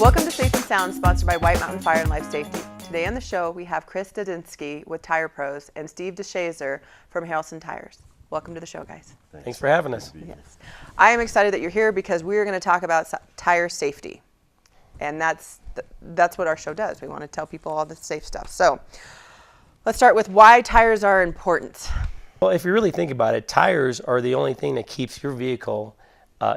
Welcome to Safe and Sound, sponsored by White Mountain Fire and Life Safety. Today on the show, we have Chris Dadinsky with Tire Pros and Steve DeShazer from Harrelson Tires. Welcome to the show, guys. Thanks for having us. Yes. I am excited that you're here because we are going to talk about tire safety. And that's what our show does. We want to tell people all the safe stuff. So let's start with why tires are important. Well, if you really think about it, tires are the only thing that keeps your vehicle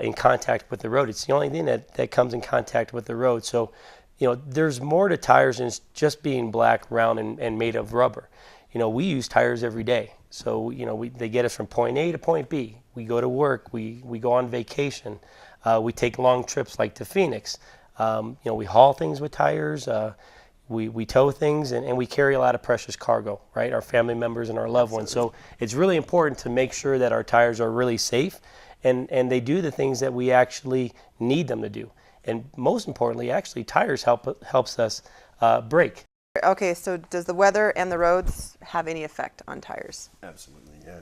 in contact with the road. It's the only thing that comes in contact with the road. So, there's more to tires than just being black, round, and made of rubber. We use tires every day. So, they get us from point A to point B. We go to work. We go on vacation. We take long trips like to Phoenix. We haul things with tires. We tow things, and we carry a lot of precious cargo, right? Our family members and our loved ones. So it's really important to make sure that our tires are really safe and they do the things that we actually need them to do. And most importantly, actually, tires helps us brake. Okay, so does the weather and the roads have any effect on tires? Absolutely, yeah.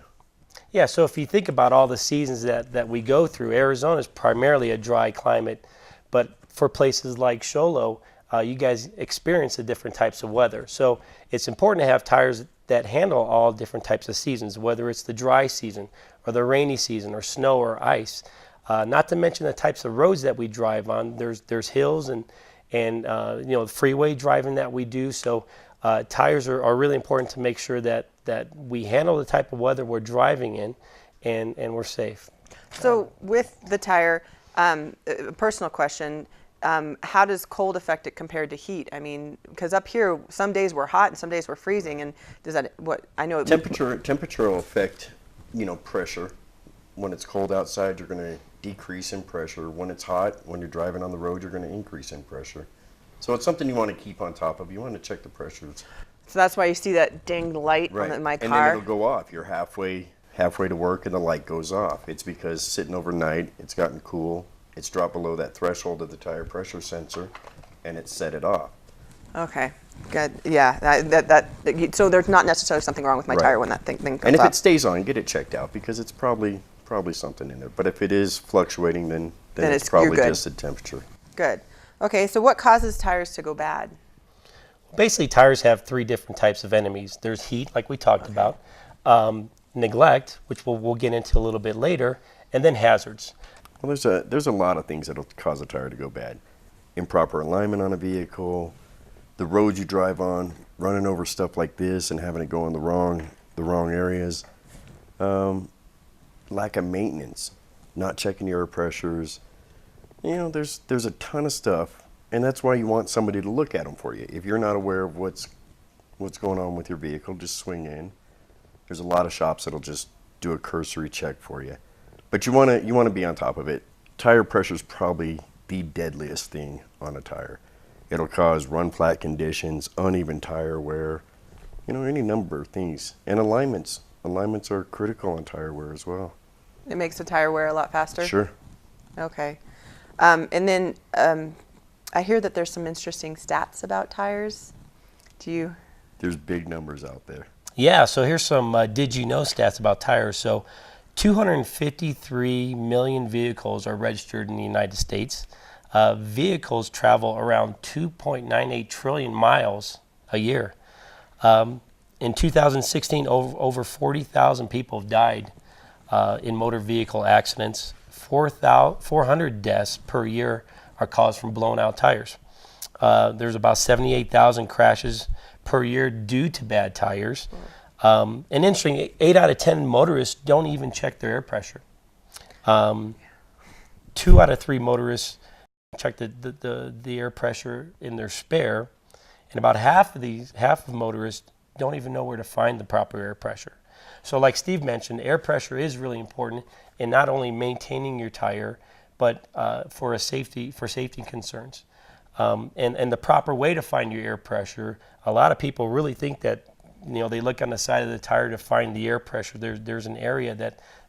Yeah, so if you think about all the seasons that we go through, Arizona is primarily a dry climate, but for places like Sholo, you guys experience the different types of weather. So it's important to have tires that handle all different types of seasons, whether it's the dry season or the rainy season or snow or ice. Not to mention the types of roads that we drive on. There's hills and freeway driving that we do. So tires are really important to make sure that we handle the type of weather we're driving in and we're safe. So with the tire, a personal question, how does cold affect it compared to heat? I mean, because up here, some days we're hot and some days we're freezing, and does that, Temperature will affect, pressure. When it's cold outside, you're going to decrease in pressure. When it's hot, when you're driving on the road, you're going to increase in pressure. So it's something you want to keep on top of. You want to check the pressures. So that's why you see that dinged light on my car. And then it'll go off. You're halfway to work and the light goes off. It's because sitting overnight, it's gotten cool. It's dropped below that threshold of the tire pressure sensor, and it's set it off. Okay, good. Yeah, so there's not necessarily something wrong with my tire when that thing goes off. And if it stays on, get it checked out because it's probably something in there. But if it is fluctuating, then it's probably just the temperature. Good. Okay, so what causes tires to go bad? Basically, tires have three different types of enemies. There's heat, like we talked about, neglect, which we'll get into a little bit later, and then hazards. Well, there's a lot of things that'll cause a tire to go bad. Improper alignment on a vehicle, the road you drive on, running over stuff like this and having it go in the wrong areas, lack of maintenance, not checking your air pressures. There's a ton of stuff, and that's why you want somebody to look at them for you. If you're not aware of what's going on with your vehicle, just swing in. There's a lot of shops that'll just do a cursory check for you. But you want to be on top of it. Tire pressure is probably the deadliest thing on a tire. It'll cause run flat conditions, uneven tire wear, any number of things. And alignments. Alignments are critical on tire wear as well. It makes the tire wear a lot faster? Sure. Okay. And then I hear that there's some interesting stats about tires. There's big numbers out there. Yeah, so here's some did you know stats about tires. So 253 million vehicles are registered in the United States. Vehicles travel around 2.98 trillion miles a year. In 2016, over 40,000 people have died in motor vehicle accidents. 400 deaths per year are caused from blown out tires. There's about 78,000 crashes per year due to bad tires. And interesting, 8 out of 10 motorists don't even check their air pressure. 2 out of 3 motorists check the air pressure in their spare, and about half of motorists don't even know where to find the proper air pressure. So like Steve mentioned, air pressure is really important in not only maintaining your tire, but for safety concerns. And the proper way to find your air pressure, a lot of people really think that, they look on the side of the tire to find the air pressure. There's an area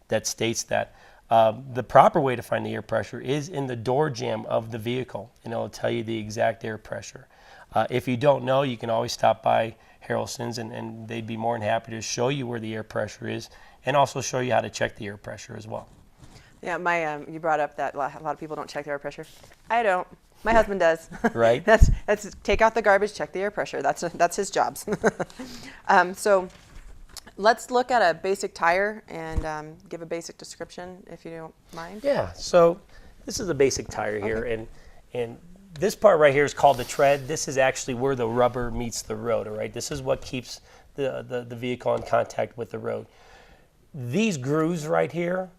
that states that. The proper way to find the air pressure is in the door jamb of the vehicle, and it'll tell you the exact air pressure. If you don't know, you can always stop by Harrelson's, and they'd be more than happy to show you where the air pressure is, and also show you how to check the air pressure as well. Yeah, you brought up that a lot of people don't check their air pressure. I don't. My husband does. Right. That's take out the garbage, check the air pressure. That's his jobs. So let's look at a basic tire and give a basic description, if you don't mind. Yeah. So this is a basic tire here, and this part right here is called the tread. This is actually where the rubber meets the road. All right. This is what keeps the vehicle in contact with the road. These grooves right here,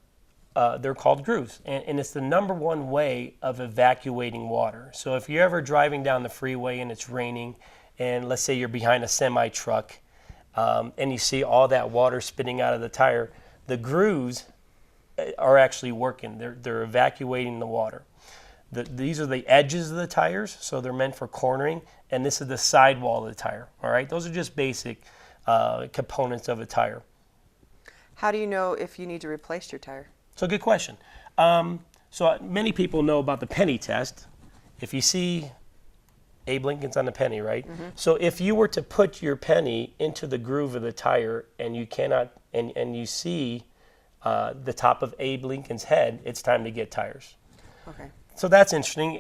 they're called grooves, and it's the number one way of evacuating water. So if you're ever driving down the freeway and it's raining, and let's say you're behind a semi truck, and you see all that water spitting out of the tire, the grooves are actually working. They're evacuating the water. These are the edges of the tires, so they're meant for cornering, and this is the sidewall of the tire. All right, those are just basic components of a tire. How do you know if you need to replace your tire? So good question. So many people know about the penny test. If you see Abe Lincoln's on the penny, right? Mm-hmm. So if you were to put your penny into the groove of the tire and you cannot, and you see the top of Abe Lincoln's head, it's time to get tires. Okay. So that's interesting.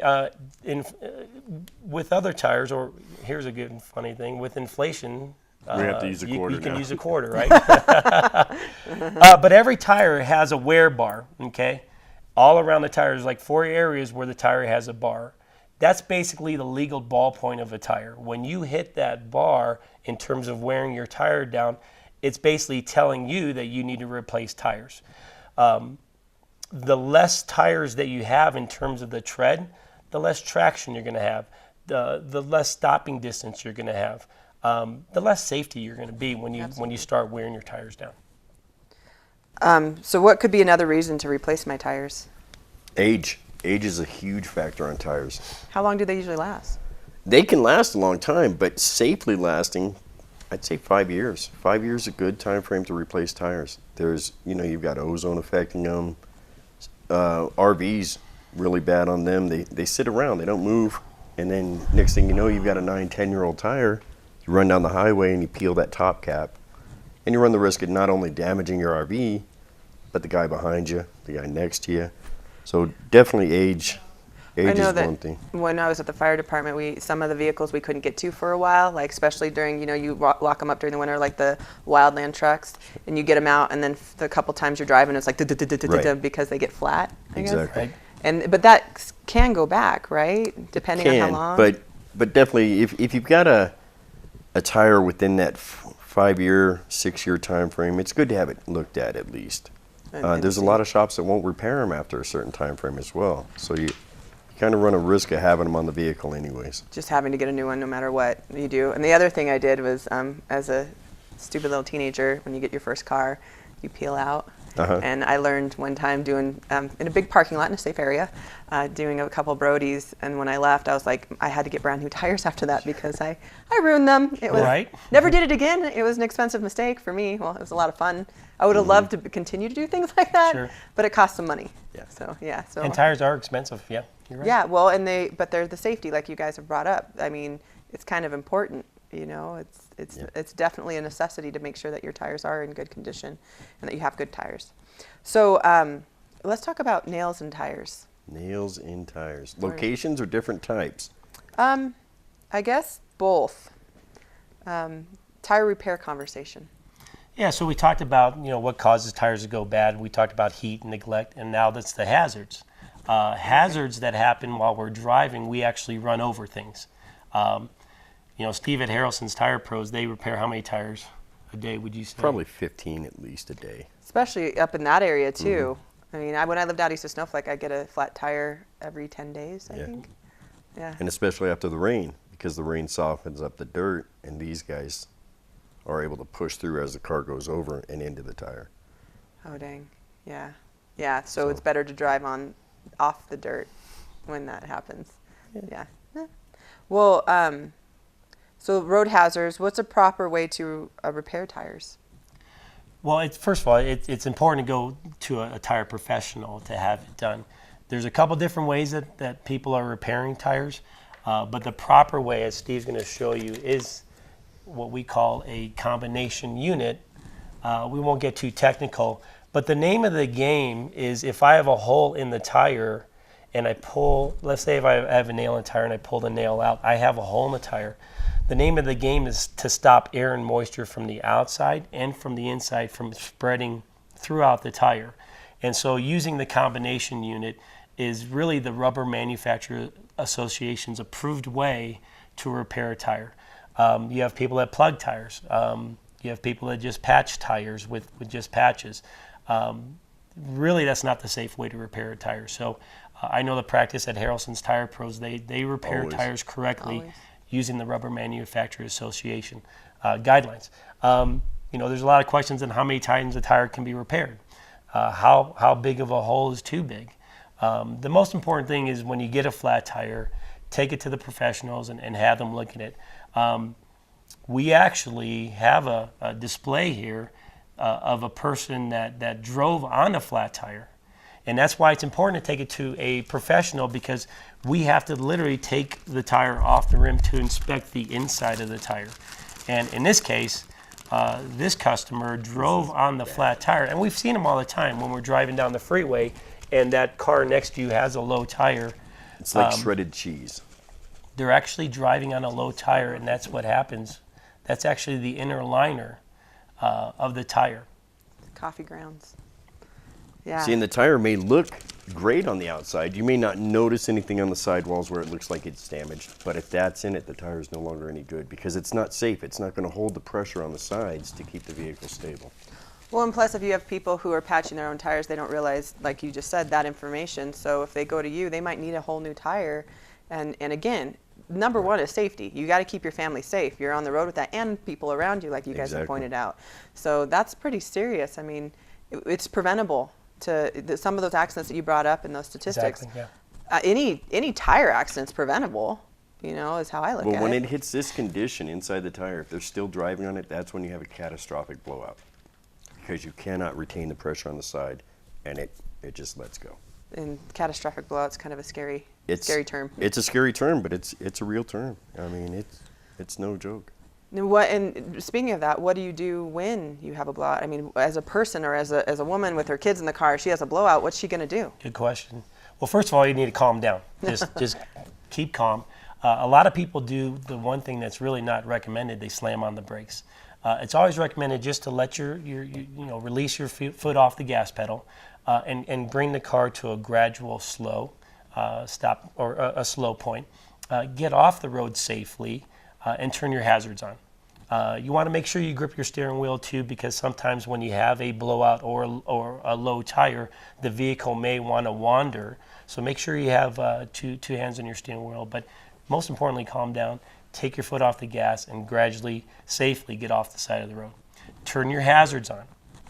With other tires, or here's a good funny thing, with inflation, we have to use a quarter you can now. use a quarter, right? But every tire has a wear bar, okay? All around the tire, there's like 4 areas where the tire has a bar. That's basically the legal ballpoint of a tire. When you hit that bar in terms of wearing your tire down, it's basically telling you that you need to replace tires. The less tires that you have in terms of the tread, the less traction you're going to have, the less stopping distance you're going to have. The less safety you're going to be when you start wearing your tires down. So what could be another reason to replace my tires? Age. Age is a huge factor on tires. How long do they usually last? They can last a long time, but safely lasting, I'd say 5 years. 5 years is a good time frame to replace tires. There's, you've got ozone affecting them. RVs, really bad on them. They sit around, they don't move. And then next thing you know, you've got a 9-10-year-old tire. You run down the highway and you peel that top cap, and you run the risk of not only damaging your RV, but the guy behind you, the guy next to you. So definitely age is one thing. When I was at the fire department, some of the vehicles we couldn't get to for a while, like especially during, you lock them up during the winter, like the wildland trucks, and you get them out, and then the couple times you're driving, it's like because they get flat, I guess. Exactly. But that can go back, right? Depending on how long. But definitely, if you've got a tire within that 5-year, 6-year time frame, it's good to have it looked at least. There's a lot of shops that won't repair them after a certain time frame as well. So you kind of run a risk of having them on the vehicle anyways. Just having to get a new one no matter what you do. And the other thing I did was, as a stupid little teenager, when you get your first car, you peel out. Uh-huh. And I learned one time doing, in a big parking lot in a safe area, doing a couple Brodies, and when I left, I was like, I had to get brand new tires after that because I ruined them. It was right. Never did it again. It was an expensive mistake for me. Well, it was a lot of fun. I would have loved to continue to do things like that, sure. But it cost some money. Yeah. So and tires are expensive. Yeah, you're right. Yeah, well, but they're the safety, like you guys have brought up. I mean, it's kind of important. It's definitely a necessity to make sure that your tires are in good condition and that you have good tires. So let's talk about nails in tires. Nails in tires. Locations or different types? I guess both. Tire repair conversation. Yeah, so we talked about what causes tires to go bad. We talked about heat and neglect, and now that's the hazards. Hazards that happen while we're driving, we actually run over things. Steve at Harrelson's Tire Pros, they repair how many tires a day, would you say? Probably 15 at least a day. Especially up in that area, too. Mm-hmm. I mean, when I lived out east of Snowflake, I get a flat tire every 10 days, I think. Yeah. And especially after the rain, because the rain softens up the dirt, and these guys are able to push through as the car goes over and into the tire. Oh, dang. Yeah. Yeah, so it's better to drive on off the dirt when that happens. Yeah. Well, so road hazards, what's a proper way to repair tires? Well, first of all, it's important to go to a tire professional to have it done. There's a couple different ways that people are repairing tires, but the proper way, as Steve's going to show you, is what we call a combination unit. We won't get too technical, but the name of the game is if I have a hole in the tire and I pull, let's say if I have a nail in the tire and I pull the nail out, I have a hole in the tire. The name of the game is to stop air and moisture from the outside and from the inside from spreading throughout the tire. And so using the combination unit is really the Rubber Manufacturer Association's approved way to repair a tire. You have people that plug tires. You have people that just patch tires with just patches. Really, that's not the safe way to repair a tire. So I know the practice at Harrelson's Tire Pros, they repair tires correctly. Always. Using the Rubber Manufacturer Association guidelines. There's a lot of questions on how many times a tire can be repaired. How big of a hole is too big? The most important thing is when you get a flat tire, take it to the professionals and have them look at it. We actually have a display here of a person that drove on a flat tire. And that's why it's important to take it to a professional, because we have to literally take the tire off the rim to inspect the inside of the tire. And in this case, this customer drove on the flat tire. And we've seen them all the time when we're driving down the freeway and that car next to you has a low tire. It's like shredded cheese. They're actually driving on a low tire, and that's what happens. That's actually the inner liner of the tire. Coffee grounds. Yeah. See, and the tire may look great on the outside. You may not notice anything on the sidewalls where it looks like it's damaged, but if that's in it, the tire is no longer any good because it's not safe. It's not going to hold the pressure on the sides to keep the vehicle stable. Well, and plus, if you have people who are patching their own tires, they don't realize, like you just said, that information. So if they go to you, they might need a whole new tire. And again, number one is safety. You got to keep your family safe. You're on the road with that, and people around you, like you guys have pointed out. So that's pretty serious. I mean, it's preventable. Some of those accidents that you brought up in those statistics. Exactly, yeah. Any tire accident's preventable, is how I look at it. Well, when it hits this condition inside the tire, if they're still driving on it, that's when you have a catastrophic blowout, because you cannot retain the pressure on the side, and it just lets go. And catastrophic blowout's kind of a scary term. It's a scary term, but it's a real term. I mean, it's no joke. And speaking of that, what do you do when you have a blowout? I mean, as a person or as a woman with her kids in the car, she has a blowout, what's she going to do? Good question. Well, first of all, you need to calm down. Just keep calm. A lot of people do the one thing that's really not recommended. They slam on the brakes. It's always recommended just to let your release your foot off the gas pedal and bring the car to a gradual slow stop or a slow point. Get off the road safely. And turn your hazards on. You want to make sure you grip your steering wheel too, because sometimes when you have a blowout or a low tire, the vehicle may want to wander. So make sure you have two hands on your steering wheel. But most importantly, calm down, take your foot off the gas, and gradually, safely get off the side of the road. Turn your hazards on,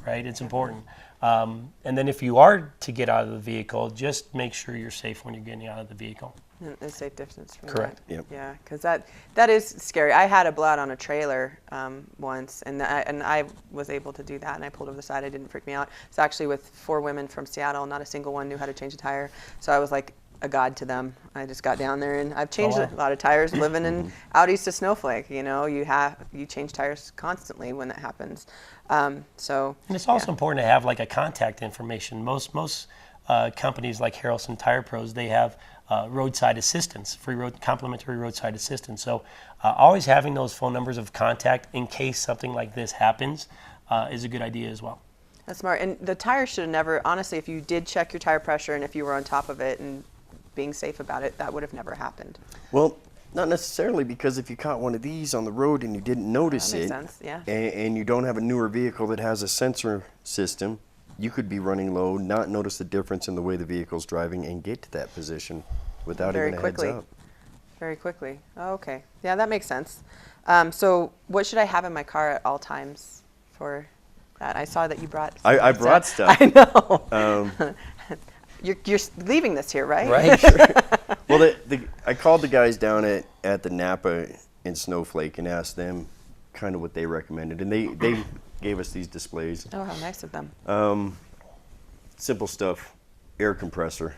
right? It's important. And then if you are to get out of the vehicle, just make sure you're safe when you're getting out of the vehicle. A safe distance from Correct. that. Yep. Yeah, because that is scary. I had a blowout on a trailer once, and I was able to do that, and I pulled over the side. It didn't freak me out. It's actually with 4 women from Seattle. Not a single one knew how to change a tire, so I was like a god to them. I just got down there, and I've changed a lot of tires living in out east of Snowflake. You change tires constantly when that happens. And it's also important to have like a contact information. Most companies like Harrelson Tire Pros, they have roadside assistance, complimentary roadside assistance. So always having those phone numbers of contact in case something like this happens is a good idea as well. That's smart. And the tire should have never, honestly, if you did check your tire pressure and if you were on top of it and being safe about it, that would have never happened. Well, not necessarily, because if you caught one of these on the road and you didn't notice That makes it, sense, yeah. and you don't have a newer vehicle that has a sensor system, you could be running low, not notice the difference in the way the vehicle's driving, and get to that position without Very even a quickly. heads up. Very quickly. Oh, okay. Yeah, that makes sense. So what should I have in my car at all times for that? I saw that you brought I brought stuff. I know. You're leaving this here, right? Right. Well, I called the guys down at the Napa in Snowflake and asked them kind of what they recommended, and they gave us these displays. Oh, how nice of them. Simple stuff: air compressor,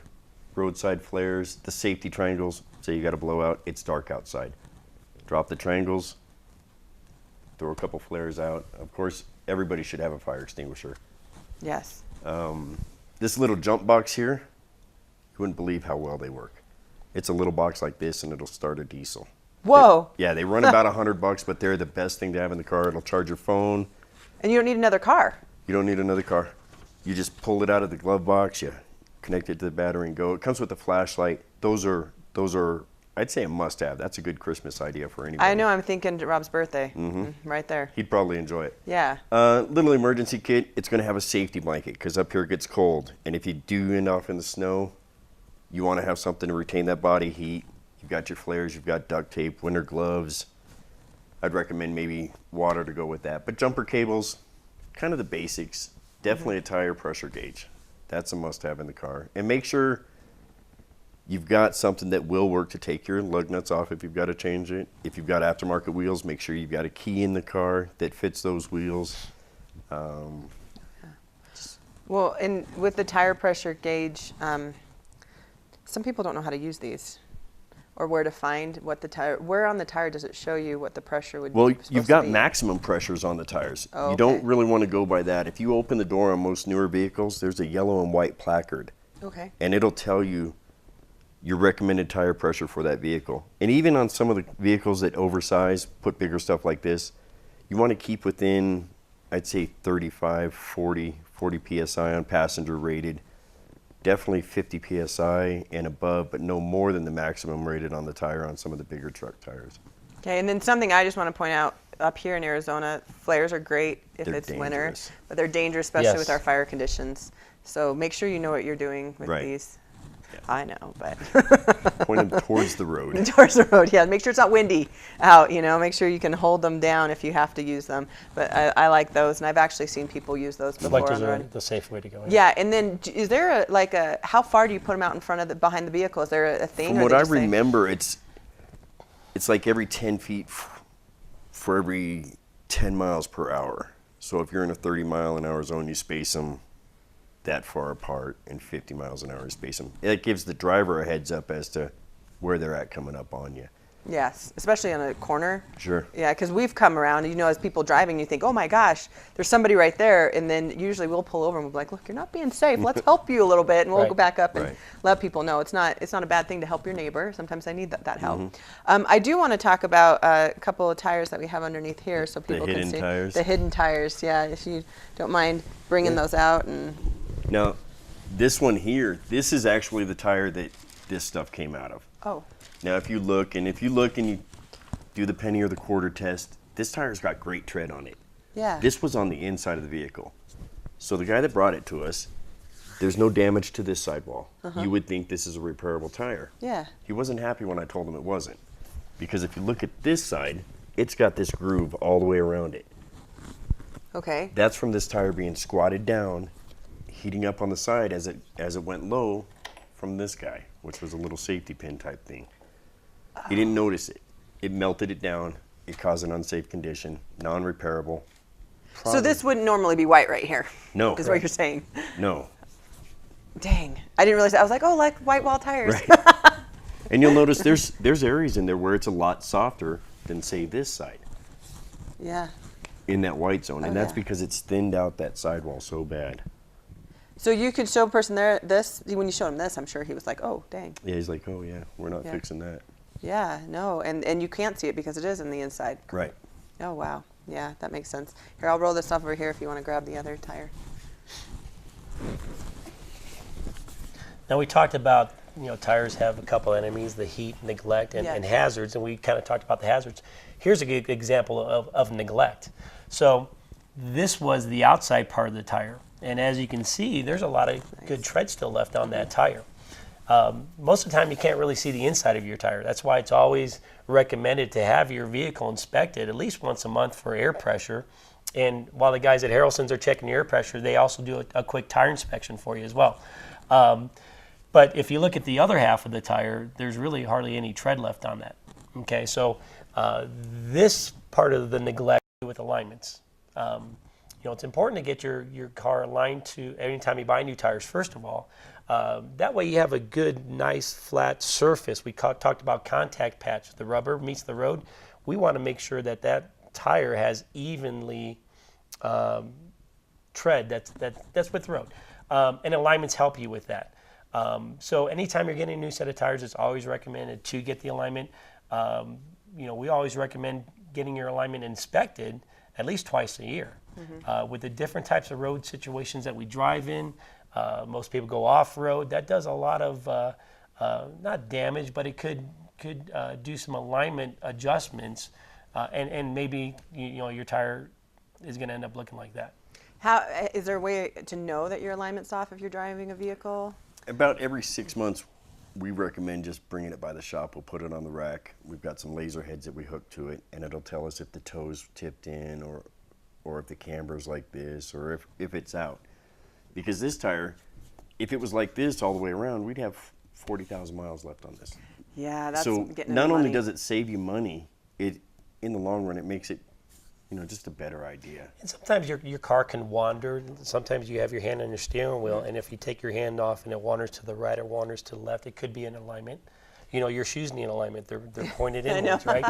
roadside flares, the safety triangles. Say you got a blowout, it's dark outside. Drop the triangles, throw a couple flares out. Of course, everybody should have a fire extinguisher. Yes. This little jump box here, you wouldn't believe how well they work. It's a little box like this, and it'll start a diesel. Whoa. Yeah, they run about $100, but they're the best thing to have in the car. It'll charge your phone. And you don't need another car. You don't need another car. You just pull it out of the glove box, you connect it to the battery and go. It comes with a flashlight. Those are I'd say a must-have. That's a good Christmas idea for anybody. I know, I'm thinking Rob's birthday. Right there. He'd probably enjoy it. Yeah. Little emergency kit. It's going to have a safety blanket because up here it gets cold. And if you do end up in the snow, you want to have something to retain that body heat. You've got your flares, you've got duct tape, winter gloves. I'd recommend maybe water to go with that. But jumper cables, kind of the basics. Definitely a tire pressure gauge. That's a must-have in the car. And make sure you've got something that will work to take your lug nuts off if you've got to change it. If you've got aftermarket wheels, make sure you've got a key in the car that fits those wheels. Well, and with the tire pressure gauge, some people don't know how to use these or where to find what the tire, where on the tire does it show you what the pressure would be? Well, supposed you've to got be? maximum pressures on the tires. Oh, You don't okay. really want to go by that. If you open the door on most newer vehicles, there's a yellow and white placard. Okay. And it'll tell you your recommended tire pressure for that vehicle. And even on some of the vehicles that oversize, put bigger stuff like this, you want to keep within, I'd say 35, 40 PSI on passenger rated. Definitely 50 PSI and above, but no more than the maximum rated on the tire on some of the bigger truck tires. Okay, and then something I just want to point out, up here in Arizona, flares are great if They're it's winter, dangerous. but they're dangerous, especially Yes. with our fire conditions. So make sure you know what you're doing with Right. these. I know, but Point them towards the road. towards the road, yeah. Make sure it's not windy out, you know. Make sure you can hold them down if you have to use them. But I like those, and I've actually seen people use those before Like on those the are road. the safe way to go. Yeah, and then is there how far do you put them out in front of behind the vehicle? Is there a thing? From or what they I just say- remember, it's like every 10 feet for every 10 miles per hour. So if you're in a 30 mile an hour zone, you space them that far apart, and 50 miles an hour you space them. It gives the driver a heads up as to where they're at coming up on you. Yes, especially on a corner. Sure. Yeah, because we've come around, you know, as people driving, you think, oh my gosh, there's somebody right there. And then usually we'll pull over and we'll be like, look, you're not being safe. Let's help you a little bit. And we'll Right. go back up and Right. let people know it's not a bad thing to help your neighbor. Sometimes I need that help. I do want to talk about a couple of tires that we have underneath here so people can hidden see. tires? The hidden tires, yeah. If you don't mind bringing those out. And Now, this one here, this is actually the tire that this stuff came out of. oh, Now, if you look and you do the penny or the quarter test, this tire's got great tread on it. yeah. This was on the inside of the vehicle. So the guy that brought it to us, there's no damage to this sidewall. You would think this is a repairable tire. Yeah. He wasn't happy when I told him it wasn't. Because if you look at this side, it's got this groove all the way around it. Okay. That's from this tire being squatted down, heating up on the side as it went low from this guy, which was a little safety pin type thing. He didn't notice it. It melted it down. It caused an unsafe condition, non-repairable. So this wouldn't normally be white right here. No. Is what you're saying. No. Dang. I didn't realize that. I was like, oh, like white wall tires. Right. And you'll notice there's areas in there where it's a lot softer than, say, this side Yeah. in that white zone. And that's yeah. because it's thinned out that sidewall so bad. So you could show a person there this, when you showed him this, I'm sure he was like, oh, dang. Yeah, he's like, oh, yeah, we're not Yeah. fixing that. Yeah, no, and you can't see it because it is in the inside. Right. Oh, wow. Yeah, that makes sense. Here, I'll roll this over here if you want to grab the other tire. Now we talked about, tires have a couple enemies, the heat, neglect, and, Yeah. and hazards, and we kind of talked about the hazards. Here's a good example of neglect. So this was the outside part of the tire, and as you can see, there's a lot of good tread still left on that tire. Most of the time you can't really see the inside of your tire. That's why it's always recommended to have your vehicle inspected at least once a month for air pressure. And while the guys at Harrelson's are checking your air pressure, they also do a quick tire inspection for you as well. But if you look at the other half of the tire, there's really hardly any tread left on that. Okay, so this part of the neglect with alignments. It's important to get your car aligned to anytime you buy new tires, first of all. That way you have a good, nice, flat surface. We talked about contact patch. The rubber meets the road. We want to make sure that that tire has evenly tread that's with the road. And alignments help you with that. So anytime you're getting a new set of tires, it's always recommended to get the alignment. We always recommend getting your alignment inspected at least twice a year. With the different types of road situations that we drive in, most people go off-road. That does a lot of, not damage, but it could do some alignment adjustments, and maybe your tire is going to end up looking like that. How is there a way to know that your alignment's off if you're driving a vehicle? About every 6 months, we recommend just bringing it by the shop. We'll put it on the rack. We've got some laser heads that we hook to it, and it'll tell us if the toe's tipped in or if the camber's like this, or if it's out. Because this tire, if it was like this all the way around, we'd have 40,000 miles left on this. Yeah, that's so getting not only money. does it save you money, it in the long run it makes it just a better idea. And sometimes your car can wander. Sometimes you have your hand on your steering wheel, and if you take your hand off and it wanders to the right or wanders to the left, it could be in alignment. Your shoes need alignment. They're pointed inwards, right?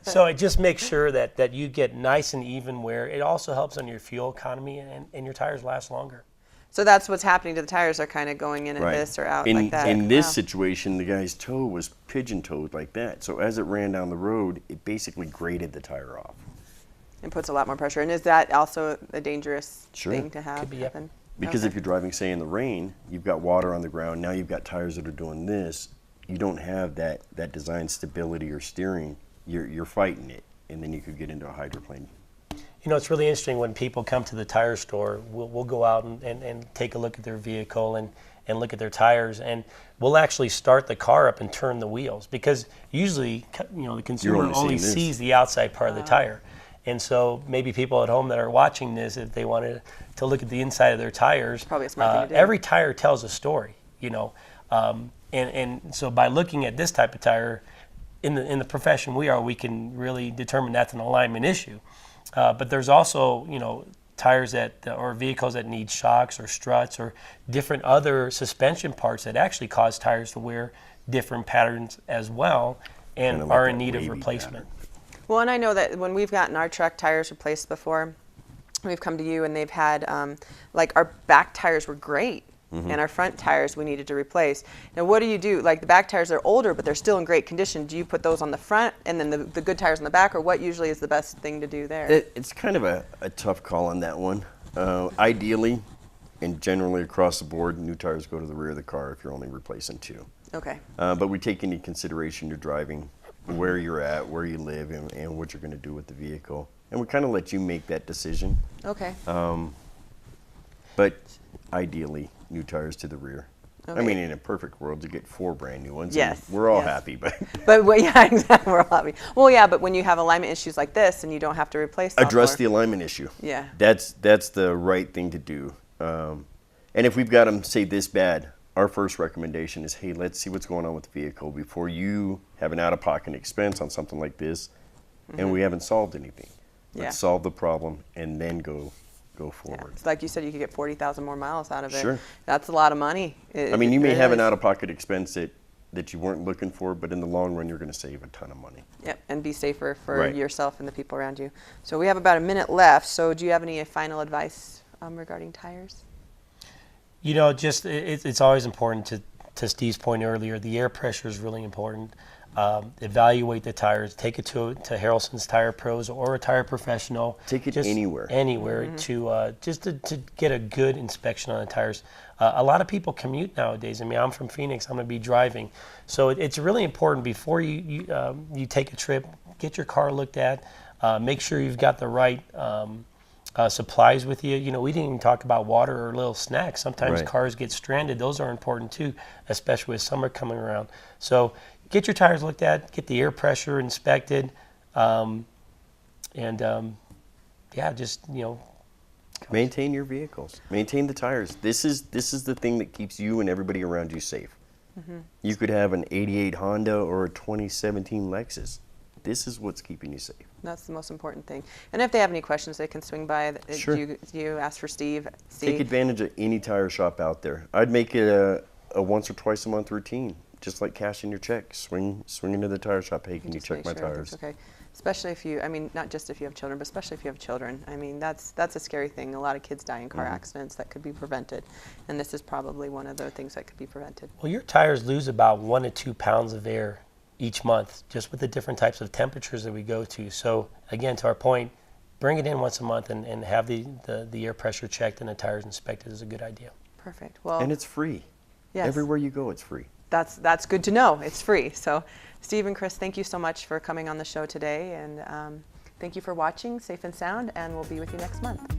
So it just makes sure that you get nice and even wear. It also helps on your fuel economy, and your tires last longer. So that's what's happening to the tires. They're kind of going in at this or out like that. In this situation, the guy's toe was pigeon-toed like that. So as it ran down the road, it basically grated the tire off. And puts a lot more pressure. And is that also a dangerous Sure. thing to have Could be, yep. happen? Because Okay. if you're driving, say, in the rain, you've got water on the ground. Now you've got tires that are doing this. You don't have that design stability or steering. You're fighting it, and then you could get into a hydroplane. It's really interesting when people come to the tire store. We'll go out and take a look at their vehicle and look at their tires, and we'll actually start the car up and turn the wheels, because usually the consumer only sees the outside part of the tire. And so maybe people at home that are watching this, if they wanted to look at the inside of their tires, Probably a smart thing to do. every tire tells a story, and so by looking at this type of tire, in the profession we can really determine that's an alignment issue. But there's also tires or vehicles that need shocks or struts or different other suspension parts that actually cause tires to wear different patterns as well, and Kinda like are in that need of wavy replacement. Well, and I know that when we've gotten our truck tires replaced before, we've come to you and they've had, our back tires were great. And our front tires we needed to replace. Now, what do you do? Like the back tires are older, but they're still in great condition. Do you put those on the front and then the good tires on the back, or what usually is the best thing to do there? It's kind of a tough call on that one. Ideally, and generally across the board, new tires go to the rear of the car if you're only replacing two. Okay. But we take into consideration your driving, where you're at, where you live, and what you're going to do with the vehicle. And we kind of let you make that decision. Okay. But ideally, new tires to the rear. Okay. I mean, in a perfect world, you get 4 brand new ones. Yes, And we're all yes. happy, but Yeah, exactly. We're all happy. Well, yeah, but when you have alignment issues like this and you don't have to replace them, address the alignment issue. Yeah. That's the right thing to do. And if we've got them, say, this bad, our first recommendation is, hey, let's see what's going on with the vehicle before you have an out-of-pocket expense on something like this, and we haven't solved anything. Yeah. Let's solve the problem and then go Yeah. forward. It's like you said, you could get 40,000 more miles out of it. Sure. That's a lot of money. I mean, you may It have an is. out-of-pocket expense that you weren't looking for, but in the long run, you're going to save a ton of money. Yep, and be safer for Right. yourself and the people around you. So we have about a minute left. So do you have any final advice regarding tires? It's always important to Steve's point earlier. The air pressure is really important. Evaluate the tires. Take it to Harrelson's Tire Pros or a tire professional. Take it anywhere. To get a good inspection on the tires. A lot of people commute nowadays. I mean, I'm from Phoenix. I'm going to be driving, so it's really important before you take a trip. Get your car looked at. Make sure you've got the right supplies with you. We didn't even talk about water or little snacks. Sometimes Right. cars get stranded. Those are important too, especially with summer coming around. So get your tires looked at, get the air pressure inspected, Maintain your vehicles. Maintain the tires. This is the thing that keeps you and everybody around you safe. You could have an 88 Honda or a 2017 Lexus. This is what's keeping you safe. That's the most important thing. And if they have any questions, they can swing by. Sure. You ask for Steve. Take advantage of any tire shop out there. I'd make it a once or twice a month routine, just like cashing your check. Swing into the tire shop. Hey, can you Just check my make sure tires? everything's okay. Especially if you, I mean, not just if you have children, but especially if you have children. I mean, that's a scary thing. A lot of kids die in car accidents that could be prevented. And this is probably one of the things that could be prevented. Well, your tires lose about 1 to 2 pounds of air each month, just with the different types of temperatures that we go to. So again, to our point, bring it in once a month and have the air pressure checked and the tires inspected is a good idea. Perfect. Well, And it's free. yes. Everywhere you go, it's free. That's good to know. It's free. So, Steve and Chris, thank you so much for coming on the show today, and thank you for watching Safe and Sound, and we'll be with you next month.